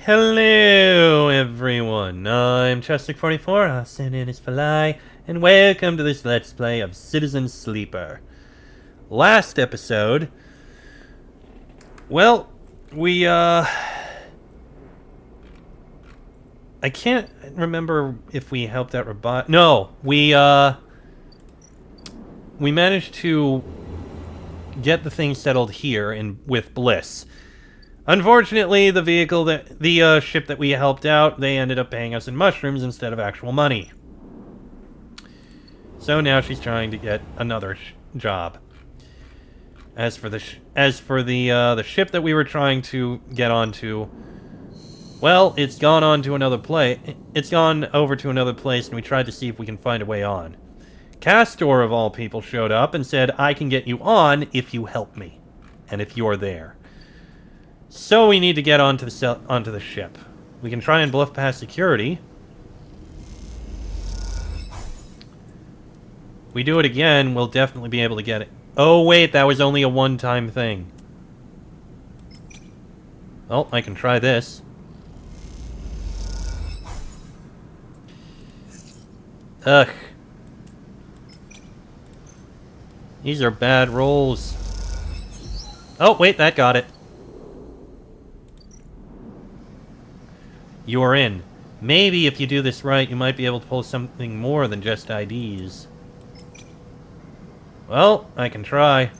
Hello, everyone. I'm Chestic44, also known as Falai, and welcome to this Let's Play of Citizen Sleeper. Last episode, well, I can't remember if we helped out Rabat. No, we managed to get the thing settled here with Bliss. Unfortunately, the ship that we helped out, they ended up paying us in mushrooms instead of actual money. So now she's trying to get another job. As for the ship that we were trying to get onto, well, it's gone on to another place. It's gone over to another place, and we tried to see if we can find a way on. Castor, of all people, showed up and said, "I can get you on if you help me, and if you're there." So we need to get onto the ship. We can try and bluff past security. We do it again, we'll definitely be able to get it. Oh wait, that was only a one-time thing. Well, I can try this. Ugh. These are bad rolls. Oh wait, that got it. You're in. Maybe if you do this right, you might be able to pull something more than just IDs. Well, I can try.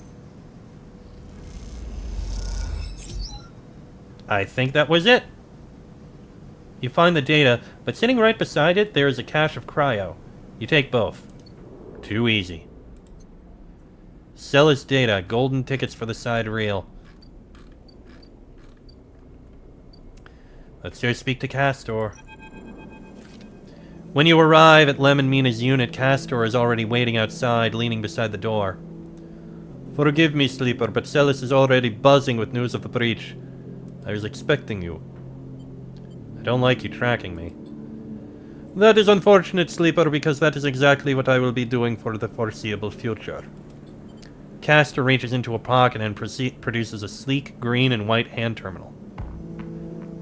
I think that was it. You find the data, but sitting right beside it, there is a cache of cryo. You take both. Too easy. Sell his data. Golden tickets for the side reel. Let's go speak to Castor. When you arrive at Lem and Mina's unit, Castor is already waiting outside, leaning beside the door. Forgive me, Sleeper, but Celis is already buzzing with news of the breach. I was expecting you. I don't like you tracking me. That is unfortunate, Sleeper, because that is exactly what I will be doing for the foreseeable future. Castor reaches into a pocket and produces a sleek green and white hand terminal.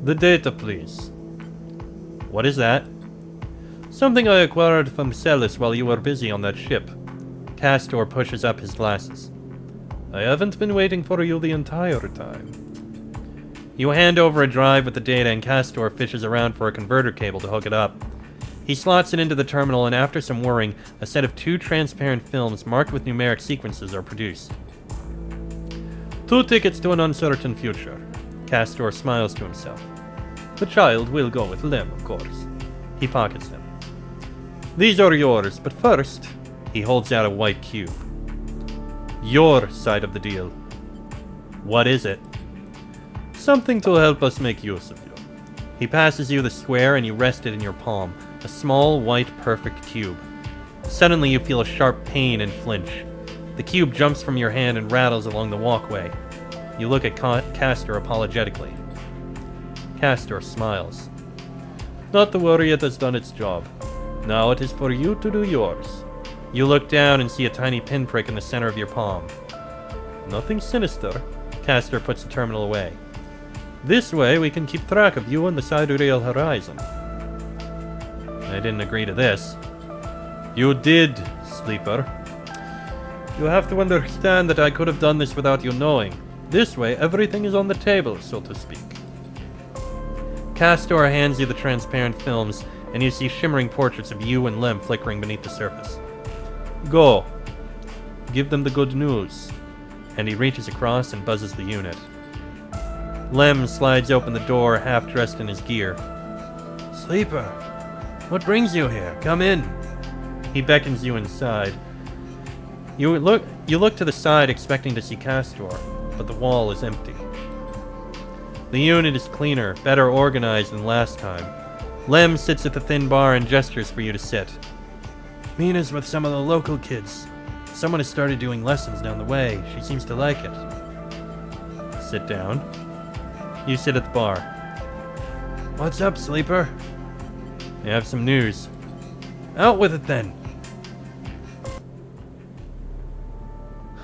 The data, please. What is that? Something I acquired from Celis while you were busy on that ship. Castor pushes up his glasses. I haven't been waiting for you the entire time. You hand over a drive with the data and Castor fishes around for a converter cable to hook it up. He slots it into the terminal and after some whirring, a set of 2 transparent films marked with numeric sequences are produced. 2 tickets to an uncertain future. Castor smiles to himself. The child will go with Lem, of course. He pockets them. These are yours, but first, he holds out a white cube. Your side of the deal. What is it? Something to help us make use of you. He passes you the square and you rest it in your palm, a small, white, perfect cube. Suddenly you feel a sharp pain and flinch. The cube jumps from your hand and rattles along the walkway. You look at Castor apologetically. Castor smiles. Not to worry, it has done its job. Now it is for you to do yours. You look down and see a tiny pinprick in the center of your palm. Nothing sinister. Castor puts the terminal away. This way we can keep track of you on the sidereal horizon. I didn't agree to this. You did, Sleeper. You have to understand that I could have done this without you knowing. This way, everything is on the table, so to speak. Castor hands you the transparent films, and you see shimmering portraits of you and Lem flickering beneath the surface. Go. Give them the good news. And he reaches across and buzzes the unit. Lem slides open the door, half dressed in his gear. Sleeper, what brings you here? Come in. He beckons you inside. You look to the side expecting to see Castor, but the wall is empty. The unit is cleaner, better organized than last time. Lem sits at the thin bar and gestures for you to sit. Mina's with some of the local kids. Someone has started doing lessons down the way. She seems to like it. Sit down. You sit at the bar. What's up, Sleeper? I have some news. Out with it then.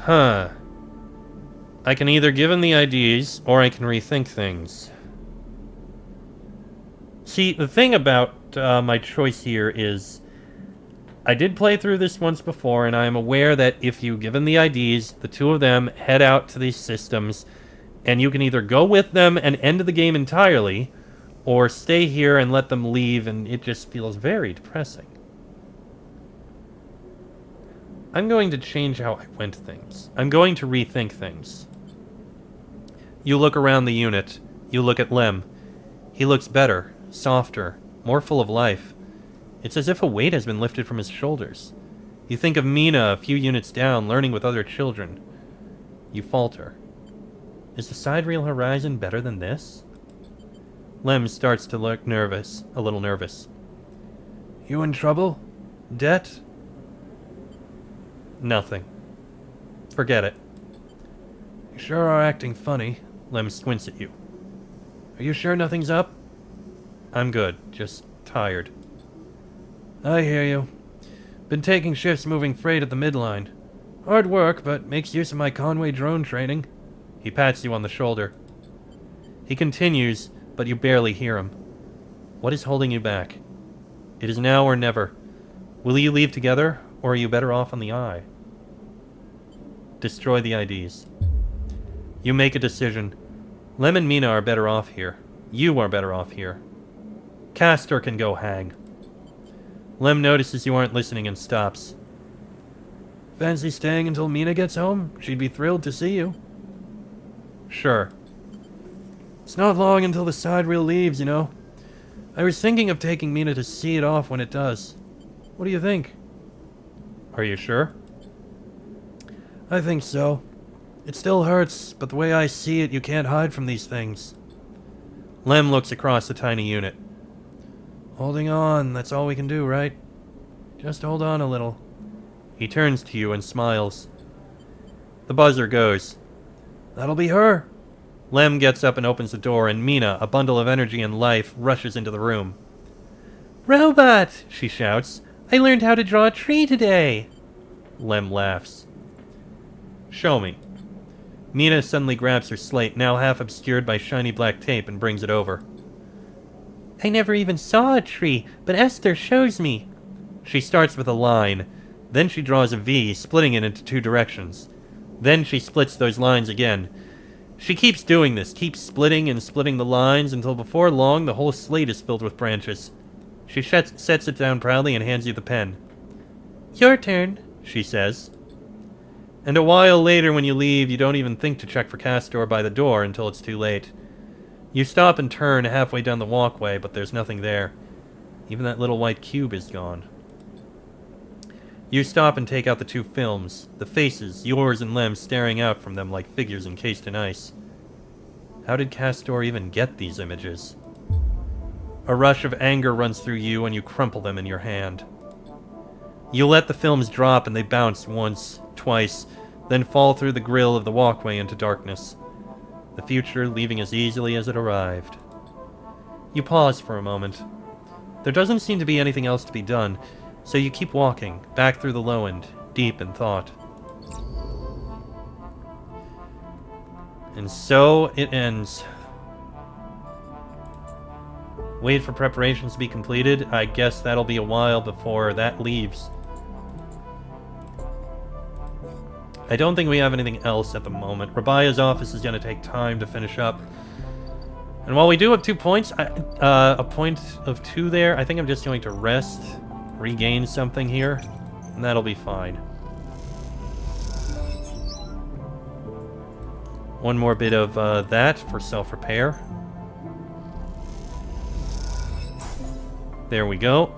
Huh. I can either give him the IDs, or I can rethink things. See, the thing about my choice here is I did play through this once before, and I am aware that if you give them the IDs, the two of them head out to these systems, and you can either go with them and end the game entirely, or stay here and let them leave, and it just feels very depressing. I'm going to change how I went things. I'm going to rethink things. You look around the unit. You look at Lem. He looks better, softer, more full of life. It's as if a weight has been lifted from his shoulders. You think of Mina a few units down, learning with other children. You falter. Is the sidereal horizon better than this? Lem starts to look nervous, a little nervous. You in trouble? Debt? Nothing. Forget it. You sure are acting funny. Lem squints at you. Are you sure nothing's up? I'm good, just tired. I hear you. Been taking shifts moving freight at the midline. Hard work, but makes use of my Conway drone training. He pats you on the shoulder. He continues, but you barely hear him. What is holding you back? It is now or never. Will you leave together, or are you better off on the eye? Destroy the IDs. You make a decision. Lem and Mina are better off here. You are better off here. Castor can go hang. Lem notices you aren't listening and stops. Fancy staying until Mina gets home? She'd be thrilled to see you. Sure. It's not long until the sidereal leaves, you know. I was thinking of taking Mina to see it off when it does. What do you think? Are you sure? I think so. It still hurts, but the way I see it, you can't hide from these things. Lem looks across the tiny unit. Holding on, that's all we can do, right? Just hold on a little. He turns to you and smiles. The buzzer goes. That'll be her. Lem gets up and opens the door, and Mina, a bundle of energy and life, rushes into the room. Robot, she shouts. I learned how to draw a tree today. Lem laughs. Show me. Mina suddenly grabs her slate, now half obscured by shiny black tape, and brings it over. I never even saw a tree, but Esther shows me. She starts with a line. Then she draws a V, splitting it into two directions. Then she splits those lines again. She keeps doing this, keeps splitting and splitting the lines, until before long the whole slate is filled with branches. She sets it down proudly and hands you the pen. Your turn, she says. And a while later when you leave, you don't even think to check for Castor by the door until it's too late. You stop and turn halfway down the walkway, but there's nothing there. Even that little white cube is gone. You stop and take out the two films, the faces, yours and Lem, staring out from them like figures encased in ice. How did Castor even get these images? A rush of anger runs through you and you crumple them in your hand. You let the films drop and they bounce once, twice, then fall through the grill of the walkway into darkness. The future leaving as easily as it arrived. You pause for a moment. There doesn't seem to be anything else to be done, so you keep walking, back through the low end, deep in thought. And so it ends. Wait for preparations to be completed. I guess that'll be a while before that leaves. I don't think we have anything else at the moment. Rabia's office is going to take time to finish up. And while we do have 2 points, a point of 2 there, I think I'm just going to rest, regain something here, and that'll be fine. One more bit of that for self-repair. There we go.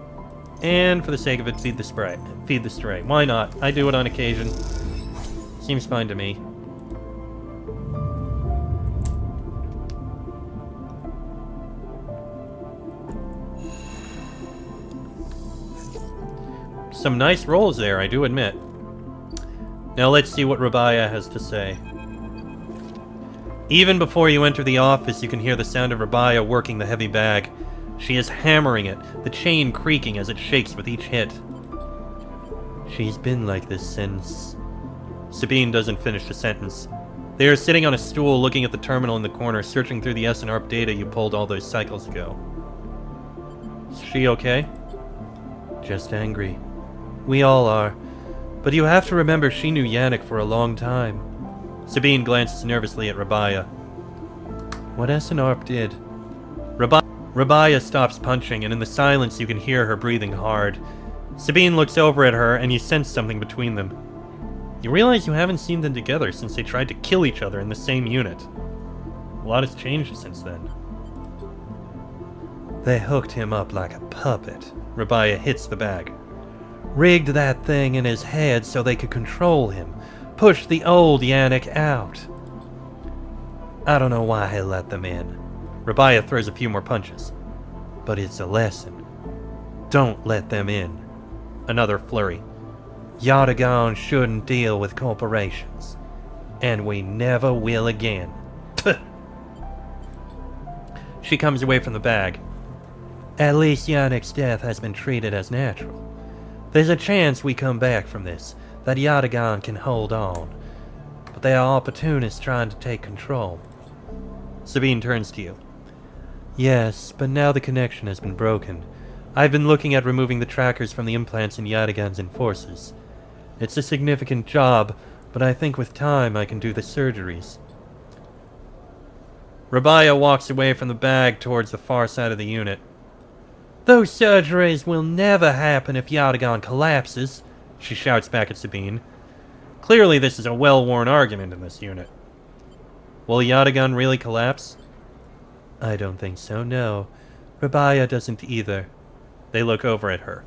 And for the sake of it, feed the spray. Feed the stray. Why not? I do it on occasion. Seems fine to me. Some nice rolls there, I do admit. Now let's see what Rabia has to say. Even before you enter the office, you can hear the sound of Rabia working the heavy bag. She is hammering it, the chain creaking as it shakes with each hit. She's been like this since... Sabine doesn't finish the sentence. They are sitting on a stool looking at the terminal in the corner, searching through the SNARP data you pulled all those cycles ago. Is she okay? Just angry. We all are. But you have to remember she knew Yannick for a long time. Sabine glances nervously at Rabaya. What Essenarp did. Rabaya stops punching, and in the silence you can hear her breathing hard. Sabine looks over at her, and you sense something between them. You realize you haven't seen them together since they tried to kill each other in the same unit. A lot has changed since then. They hooked him up like a puppet. Rabaya hits the bag. Rigged that thing in his head so they could control him. Pushed the old Yannick out. I don't know why he let them in. Rabaya throws a few more punches. But it's a lesson. Don't let them in. Another flurry. Yatagan shouldn't deal with corporations. And we never will again. She comes away from the bag. At least Yannick's death has been treated as natural. There's a chance we come back from this, that Yatagan can hold on. But they are opportunists trying to take control. Sabine turns to you. Yes, but now the connection has been broken. I've been looking at removing the trackers from the implants in Yatagan's enforcers. It's a significant job, but I think with time I can do the surgeries. Rabaya walks away from the bag towards the far side of the unit. Those surgeries will never happen if Yatagan collapses, she shouts back at Sabine. Clearly this is a well-worn argument in this unit. Will Yatagan really collapse? I don't think so, no. Rabaya doesn't either. They look over at her.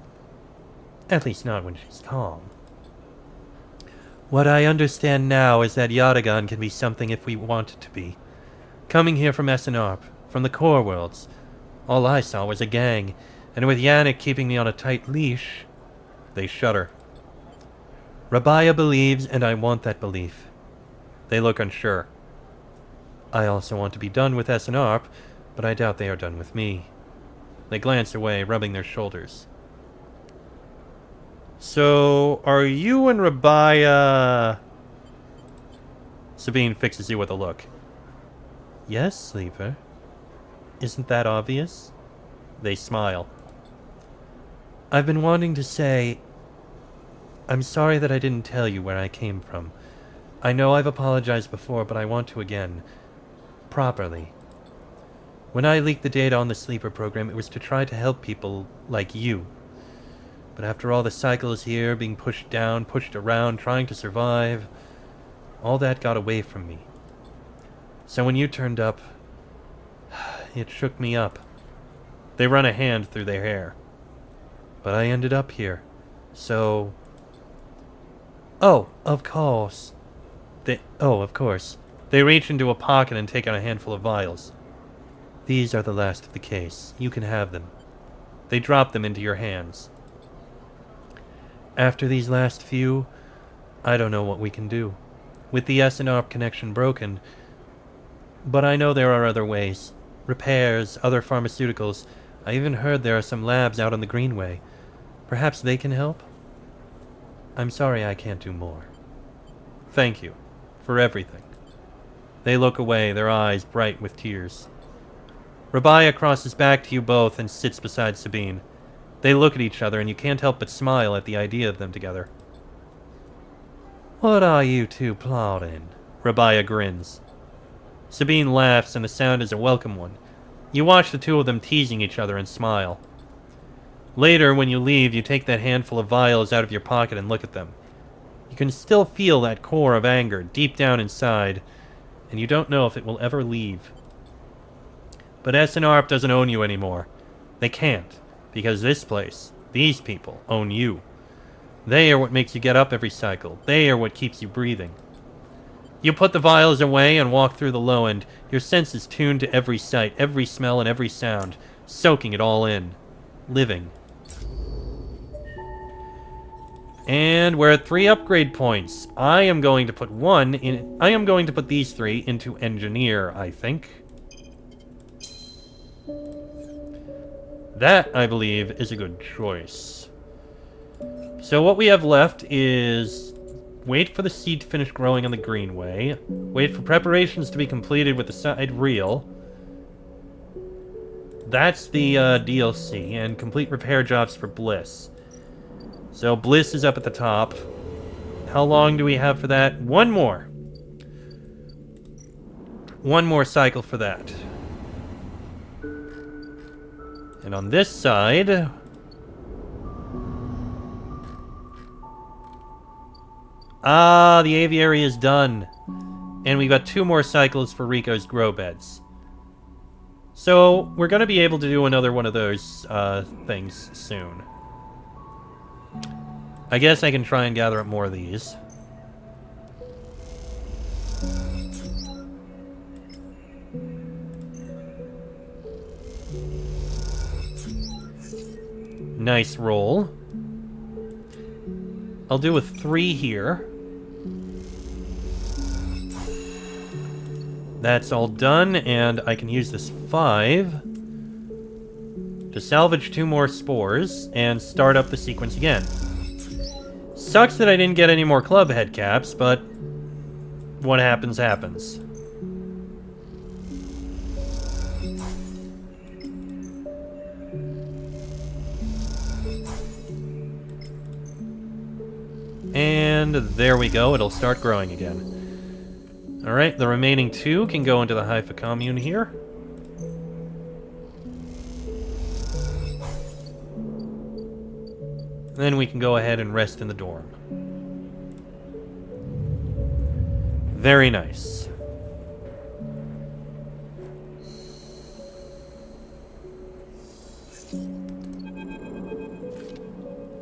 At least not when she's calm. What I understand now is that Yatagan can be something if we want it to be. Coming here from Essenarp, from the core worlds, all I saw was a gang, and with Yannick keeping me on a tight leash, they shudder. Rabaya believes, and I want that belief. They look unsure. I also want to be done with Essenarp, but I doubt they are done with me. They glance away, rubbing their shoulders. So, are you and Rabaya... Sabine fixes you with a look. Yes, Sleeper. Isn't that obvious? They smile. I've been wanting to say... I'm sorry that I didn't tell you where I came from. I know I've apologized before, but I want to again. Properly. When I leaked the data on the Sleeper program, it was to try to help people like you. But after all the cycles here, being pushed down, pushed around, trying to survive, all that got away from me. So when you turned up, it shook me up. They run a hand through their hair. But I ended up here. So... Oh, of course. Of course. They reach into a pocket and take out a handful of vials. These are the last of the case. You can have them. They drop them into your hands. After these last few, I don't know what we can do. With the Essenarp connection broken... But I know there are other ways. Repairs, other pharmaceuticals. I even heard there are some labs out on the Greenway. Perhaps they can help? I'm sorry I can't do more. Thank you. For everything. They look away, their eyes bright with tears. Rabaya crosses back to you both and sits beside Sabine. They look at each other and you can't help but smile at the idea of them together. What are you two plotting? Rabaya grins. Sabine laughs, and the sound is a welcome one. You watch the two of them teasing each other and smile. Later, when you leave, you take that handful of vials out of your pocket and look at them. You can still feel that core of anger deep down inside, and you don't know if it will ever leave. But Essenarp doesn't own you anymore. They can't, because this place, these people, own you. They are what makes you get up every cycle. They are what keeps you breathing. You put the vials away and walk through the low end, your senses tuned to every sight, every smell, and every sound, soaking it all in. Living. And we're at 3 upgrade points. I am going to put these 3 into engineer, I think. That, I believe, is a good choice. So what we have left is wait for the seed to finish growing on the Greenway, wait for preparations to be completed with the side reel, That's the DLC, and complete repair jobs for Bliss. So Bliss is up at the top. How long do we have for that? One more. One more cycle for that. And on this side... Ah, the aviary is done. And we've got 2 more cycles for Rico's grow beds. So, we're going to be able to do another one of those things soon. I guess I can try and gather up more of these. Nice roll. I'll do a 3 here. That's all done, and I can use this 5 to salvage 2 more spores and start up the sequence again. Sucks that I didn't get any more club head caps, but what happens, happens. And there we go, it'll start growing again. Alright, the remaining 2 can go into the Haifa commune here. Then we can go ahead and rest in the dorm. Very nice.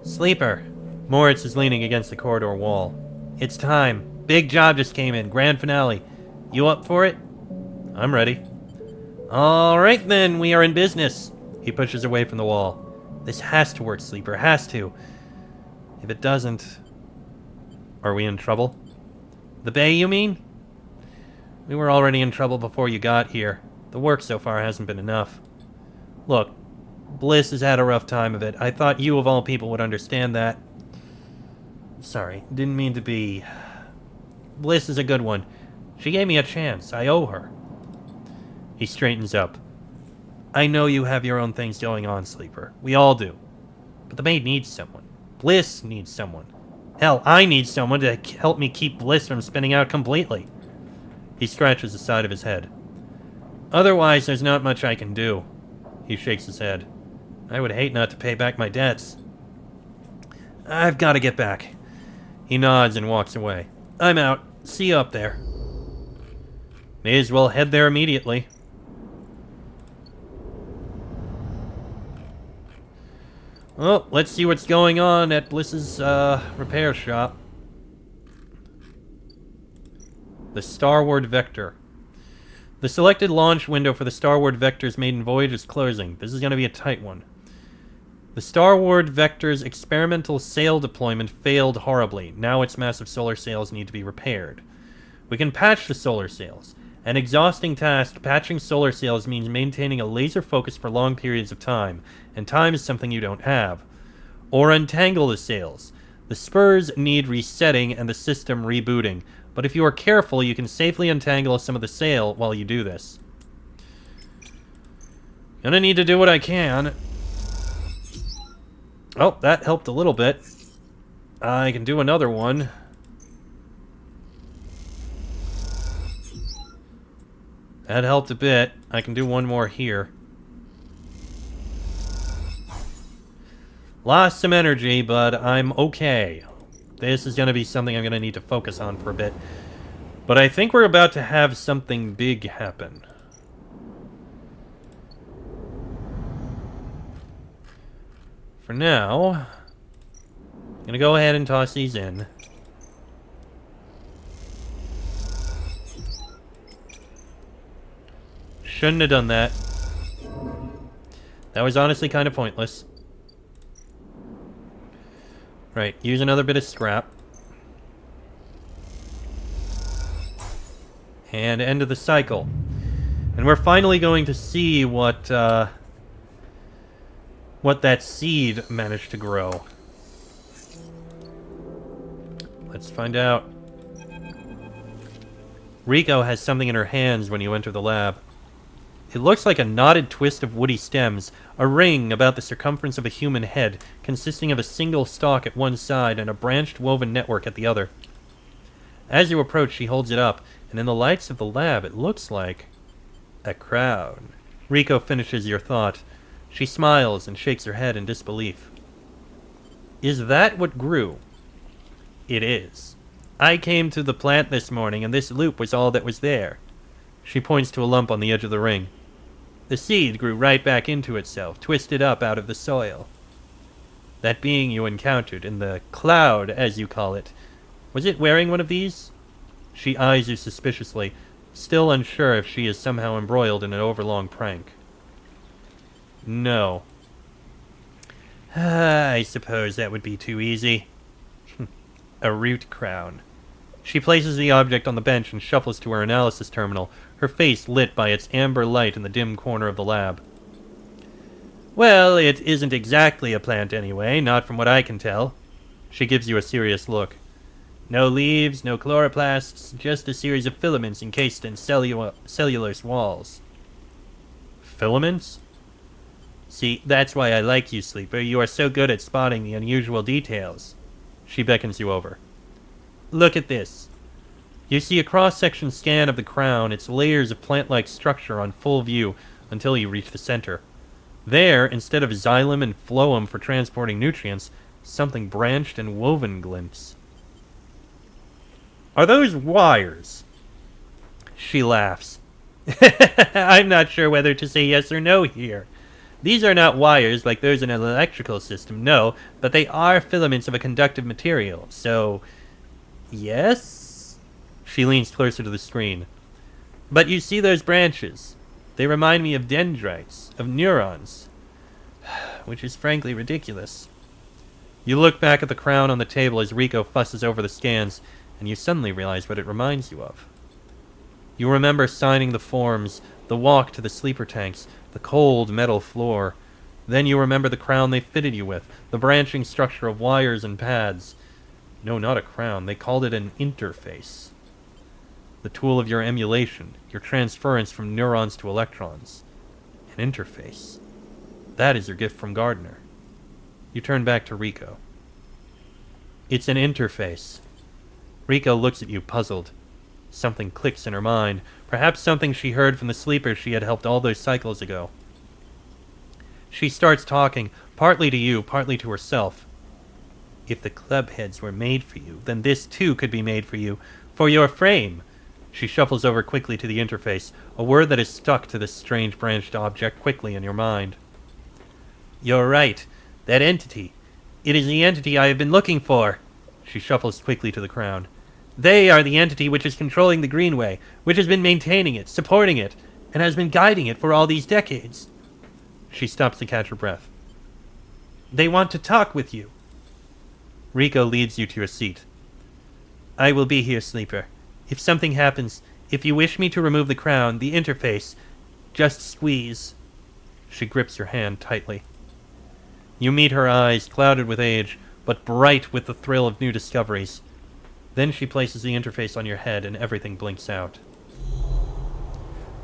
Sleeper. Moritz is leaning against the corridor wall. It's time. Big job just came in. Grand finale. You up for it? I'm ready. Alright then, we are in business. He pushes away from the wall. This has to work, Sleeper. Has to. If it doesn't... Are we in trouble? The Bay, you mean? We were already in trouble before you got here. The work so far hasn't been enough. Look, Bliss has had a rough time of it. I thought you of all people would understand that. Sorry, didn't mean to be... Bliss is a good one. She gave me a chance. I owe her. He straightens up. I know you have your own things going on, Sleeper. We all do. But the maid needs someone. Bliss needs someone. Hell, I need someone to help me keep Bliss from spinning out completely. He scratches the side of his head. Otherwise, there's not much I can do. He shakes his head. I would hate not to pay back my debts. I've got to get back. He nods and walks away. I'm out. See you up there. May as well head there immediately. Well, let's see what's going on at Bliss's repair shop. The Starward Vector. The selected launch window for the Starward Vector's maiden voyage is closing. This is going to be a tight one. The Starward Vector's experimental sail deployment failed horribly. Now its massive solar sails need to be repaired. We can patch the solar sails. An exhausting task, patching solar sails means maintaining a laser focus for long periods of time, and time is something you don't have. Or untangle the sails. The spurs need resetting and the system rebooting, but if you are careful, you can safely untangle some of the sail while you do this. Gonna need to do what I can. Oh, that helped a little bit. I can do another one. That helped a bit. I can do one more here. Lost some energy, but I'm okay. This is going to be something I'm going to need to focus on for a bit. But I think we're about to have something big happen. For now, I'm going to go ahead and toss these in. Shouldn't have done that. That was honestly kind of pointless. Right, use another bit of scrap. And end of the cycle. And we're finally going to see what that seed managed to grow. Let's find out. Rico has something in her hands when you enter the lab. It looks like a knotted twist of woody stems, a ring about the circumference of a human head, consisting of a single stalk at one side and a branched woven network at the other. As you approach, she holds it up, and in the lights of the lab, it looks like a crown. Rico finishes your thought. She smiles and shakes her head in disbelief. Is that what grew? It is. I came to the plant this morning, and this loop was all that was there. She points to a lump on the edge of the ring. The seed grew right back into itself, twisted up out of the soil. That being you encountered, in the cloud, as you call it, was it wearing one of these? She eyes you suspiciously, still unsure if she is somehow embroiled in an overlong prank. No. I suppose that would be too easy. A root crown. She places the object on the bench and shuffles to her analysis terminal, her face lit by its amber light in the dim corner of the lab. Well, it isn't exactly a plant anyway, not from what I can tell. She gives you a serious look. No leaves, no chloroplasts, just a series of filaments encased in cellulose walls. Filaments? See, that's why I like you, Sleeper. You are so good at spotting the unusual details. She beckons you over. Look at this. You see a cross-section scan of the crown, its layers of plant-like structure on full view until you reach the center. There, instead of xylem and phloem for transporting nutrients, something branched and woven glints. Are those wires? She laughs. I'm not sure whether to say yes or no here. These are not wires like those in an electrical system, no, but they are filaments of a conductive material, so... Yes? She leans closer to the screen. But you see those branches? They remind me of dendrites, of neurons. Which is frankly ridiculous. You look back at the crown on the table as Rico fusses over the scans, and you suddenly realize what it reminds you of. You remember signing the forms, the walk to the sleeper tanks, the cold metal floor. Then you remember the crown they fitted you with, the branching structure of wires and pads. No, not a crown. They called it an interface. The tool of your emulation, your transference from neurons to electrons. An interface. That is your gift from Gardner. You turn back to Rico. It's an interface. Rico looks at you, puzzled. Something clicks in her mind, perhaps something she heard from the sleeper she had helped all those cycles ago. She starts talking, partly to you, partly to herself. If the club heads were made for you, then this too could be made for you, for your frame. She shuffles over quickly to the interface, a word that is stuck to this strange branched object quickly in your mind. You're right. That entity. It is the entity I have been looking for. She shuffles quickly to the crown. They are the entity which is controlling the Greenway, which has been maintaining it, supporting it, and has been guiding it for all these decades. She stops to catch her breath. They want to talk with you. Rico leads you to a seat. I will be here, Sleeper. If something happens, if you wish me to remove the crown, the interface, just squeeze. She grips your hand tightly. You meet her eyes, clouded with age, but bright with the thrill of new discoveries. Then she places the interface on your head and everything blinks out.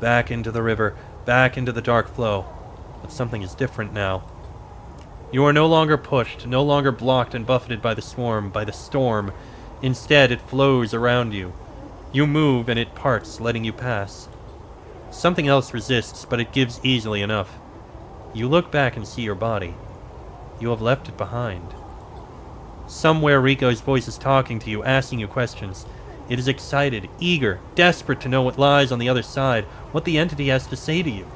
Back into the river, back into the dark flow. But something is different now. You are no longer pushed, no longer blocked and buffeted by the swarm, by the storm. Instead, it flows around you. You move and it parts, letting you pass. Something else resists, but it gives easily enough. You look back and see your body. You have left it behind. Somewhere Rico's voice is talking to you, asking you questions. It is excited, eager, desperate to know what lies on the other side, what the entity has to say to you.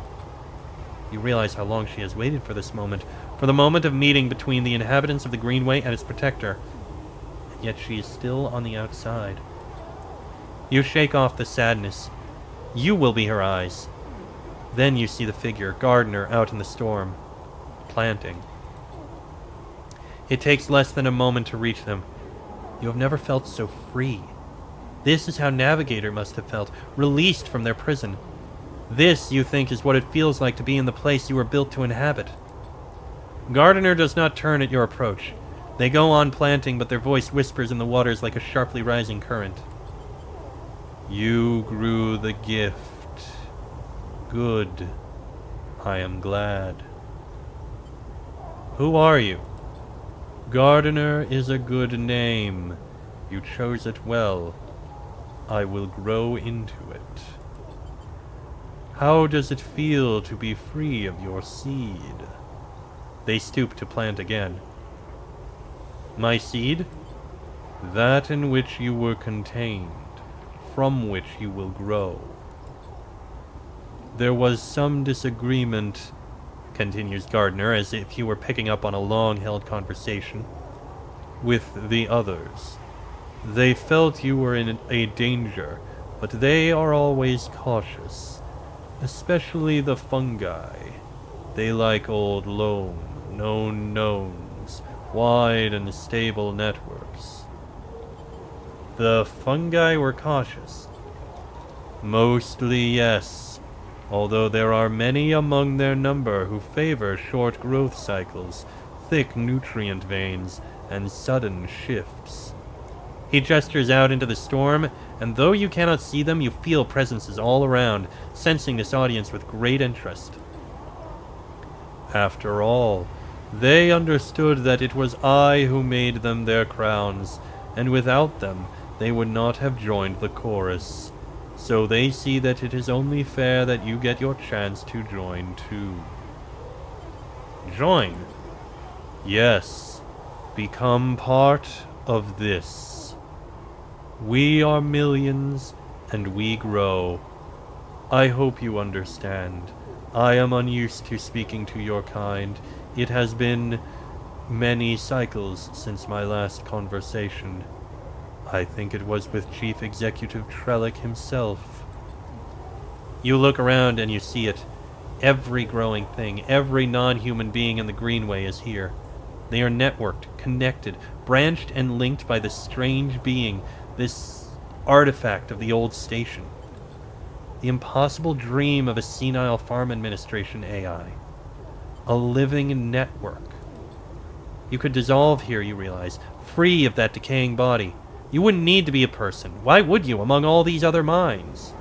You realize how long she has waited for this moment, for the moment of meeting between the inhabitants of the Greenway and its protector. And yet she is still on the outside. You shake off the sadness. You will be her eyes. Then you see the figure, Gardner, out in the storm, planting. It takes less than a moment to reach them. You have never felt so free. This is how Navigator must have felt, released from their prison. This, you think, is what it feels like to be in the place you were built to inhabit. Gardner does not turn at your approach. They go on planting, but their voice whispers in the waters like a sharply rising current. You grew the gift. Good. I am glad. Who are you? Gardener is a good name. You chose it well. I will grow into it. How does it feel to be free of your seed? They stoop to plant again. My seed? That in which you were contained, from which you will grow. There was some disagreement, continues Gardner, as if you were picking up on a long-held conversation, with the others. They felt you were in a danger, but they are always cautious, especially the fungi. They like old loam, known knowns, wide and stable networks. The fungi were cautious. Mostly, yes, although there are many among their number who favor short growth cycles, thick nutrient veins, and sudden shifts. He gestures out into the storm, and though you cannot see them, you feel presences all around, sensing this audience with great interest. After all, they understood that it was I who made them their crowns, and without them, they would not have joined the chorus. So they see that it is only fair that you get your chance to join too. Join? Yes. Become part of this. We are millions, and we grow. I hope you understand. I am unused to speaking to your kind. It has been many cycles since my last conversation. I think it was with Chief Executive Trellick himself. You look around and you see it. Every growing thing, every non-human being in the Greenway is here. They are networked, connected, branched and linked by this strange being, this artifact of the old station. The impossible dream of a senile farm administration AI. A living network. You could dissolve here, you realize, free of that decaying body. You wouldn't need to be a person. Why would you, among all these other minds?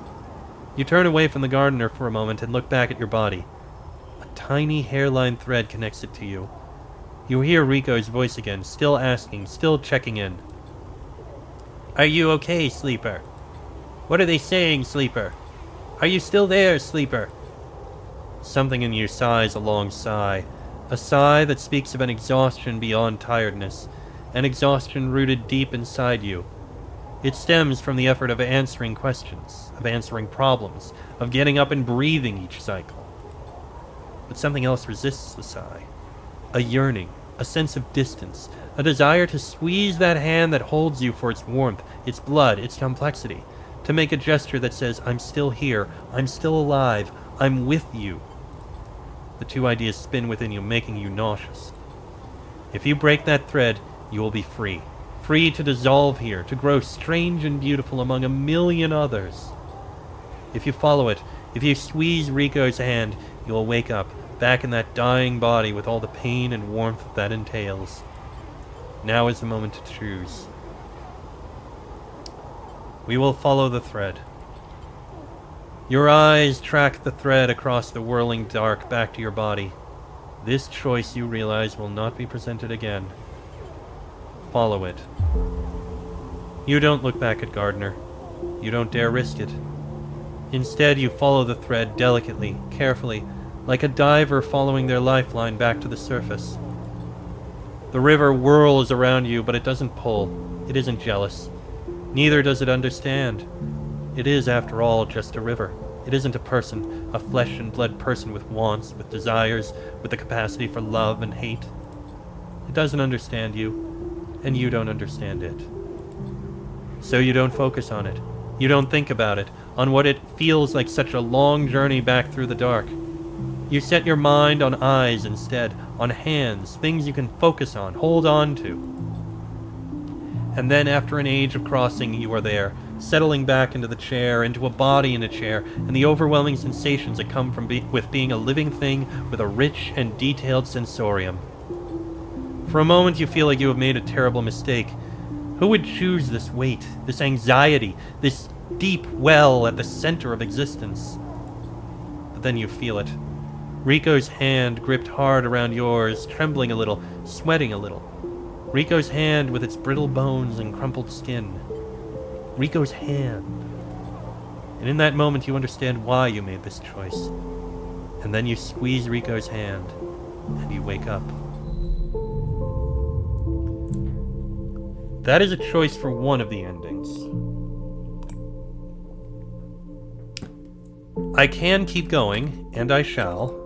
You turn away from the gardener for a moment and look back at your body. A tiny hairline thread connects it to you. You hear Rico's voice again, still asking, still checking in. Are you okay, Sleeper? What are they saying, Sleeper? Are you still there, Sleeper? Something in you sighs a long sigh. A sigh that speaks of an exhaustion beyond tiredness. An exhaustion rooted deep inside you. It stems from the effort of answering questions, of answering problems, of getting up and breathing each cycle. But something else resists the sigh. A yearning, a sense of distance, a desire to squeeze that hand that holds you for its warmth, its blood, its complexity, to make a gesture that says, I'm still here, I'm still alive, I'm with you. The two ideas spin within you, making you nauseous. If you break that thread, you will be free. Free to dissolve here, to grow strange and beautiful among a million others. If you follow it, if you squeeze Rico's hand, you will wake up, back in that dying body with all the pain and warmth that entails. Now is the moment to choose. We will follow the thread. Your eyes track the thread across the whirling dark back to your body. This choice, you realize, will not be presented again. Follow it. You don't look back at Gardner. You don't dare risk it. Instead, you follow the thread delicately, carefully, like a diver following their lifeline back to the surface. The river whirls around you, but it doesn't pull. It isn't jealous. Neither does it understand. It is, after all, just a river. It isn't a person, a flesh and blood person with wants, with desires, with the capacity for love and hate. It doesn't understand you, and you don't understand it. So you don't focus on it. You don't think about it, on what it feels like such a long journey back through the dark. You set your mind on eyes instead, on hands, things you can focus on, hold on to. And then after an age of crossing, you are there, settling back into the chair, into a body in a chair, and the overwhelming sensations that come from with being a living thing with a rich and detailed sensorium. For a moment you feel like you have made a terrible mistake. Who would choose this weight, this anxiety, this deep well at the center of existence? But then you feel it. Rico's hand gripped hard around yours, trembling a little, sweating a little. Rico's hand with its brittle bones and crumpled skin. Rico's hand. And in that moment you understand why you made this choice. And then you squeeze Rico's hand, and you wake up. That is a choice for one of the endings. I can keep going, and I shall.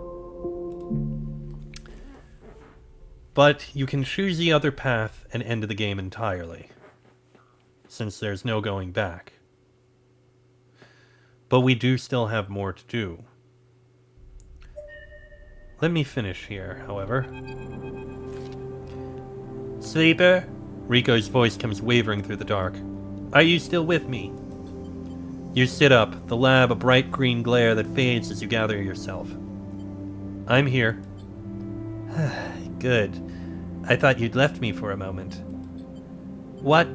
But you can choose the other path and end the game entirely, since there's no going back. But we do still have more to do. Let me finish here, however. Sleeper? Rico's voice comes wavering through the dark. Are you still with me? You sit up, the lab a bright green glare that fades as you gather yourself. I'm here. Good. I thought you'd left me for a moment. What?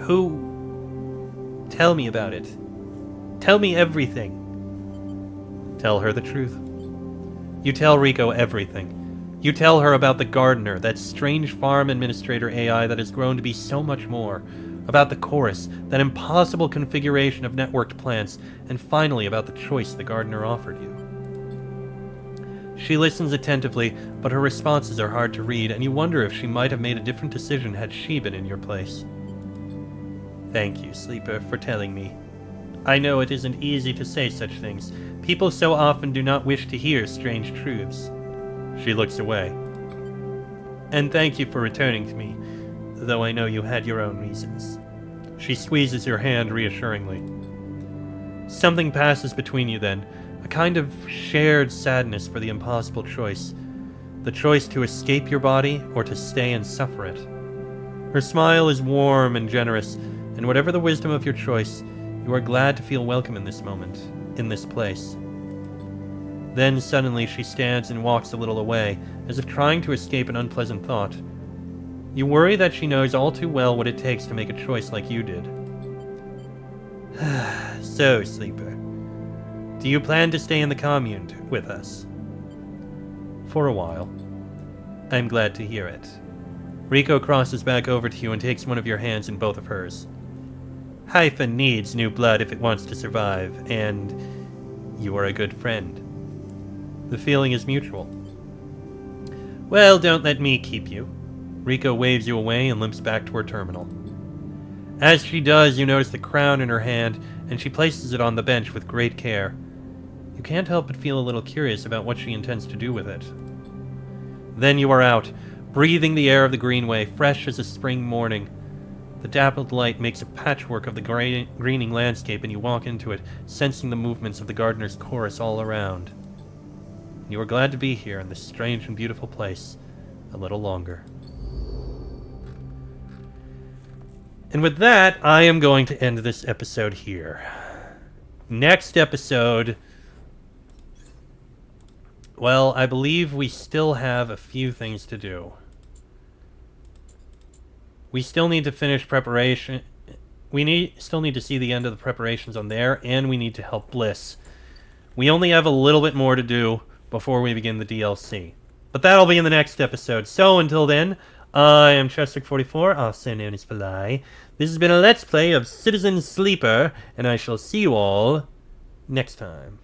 Who? Tell me about it. Tell me everything. Tell her the truth. You tell Rico everything. You tell her about the gardener, that strange farm administrator AI that has grown to be so much more. About the chorus, that impossible configuration of networked plants, and finally about the choice the gardener offered you. She listens attentively, but her responses are hard to read, and you wonder if she might have made a different decision had she been in your place. Thank you, Sleeper, for telling me. I know it isn't easy to say such things. People so often do not wish to hear strange truths. She looks away. And thank you for returning to me, though I know you had your own reasons. She squeezes your hand reassuringly. Something passes between you then, a kind of shared sadness for the impossible choice. The choice to escape your body or to stay and suffer it. Her smile is warm and generous, and whatever the wisdom of your choice, you are glad to feel welcome in this moment, in this place. Then suddenly she stands and walks a little away, as if trying to escape an unpleasant thought. You worry that she knows all too well what it takes to make a choice like you did. So, Sleeper, do you plan to stay in the commune with us? For a while. I'm glad to hear it. Rico crosses back over to you and takes one of your hands in both of hers. Hyphen needs new blood if it wants to survive, and you are a good friend. The feeling is mutual. Well, don't let me keep you. Rico waves you away and limps back to her terminal. As she does, you notice the crown in her hand, and she places it on the bench with great care. You can't help but feel a little curious about what she intends to do with it. Then you are out, breathing the air of the Greenway, fresh as a spring morning. The dappled light makes a patchwork of the greening landscape, and you walk into it, sensing the movements of the gardener's chorus all around. You are glad to be here in this strange and beautiful place a little longer. And with that, I am going to end this episode here. Next episode, well, I believe we still have a few things to do. We still need to finish preparation. Still need to see the end of the preparations on there, and we need to help Bliss. We only have a little bit more to do before we begin the DLC. But that'll be in the next episode. So until then, I am Chester44, also known as Fly. This has been a Let's Play of Citizen Sleeper, and I shall see you all next time.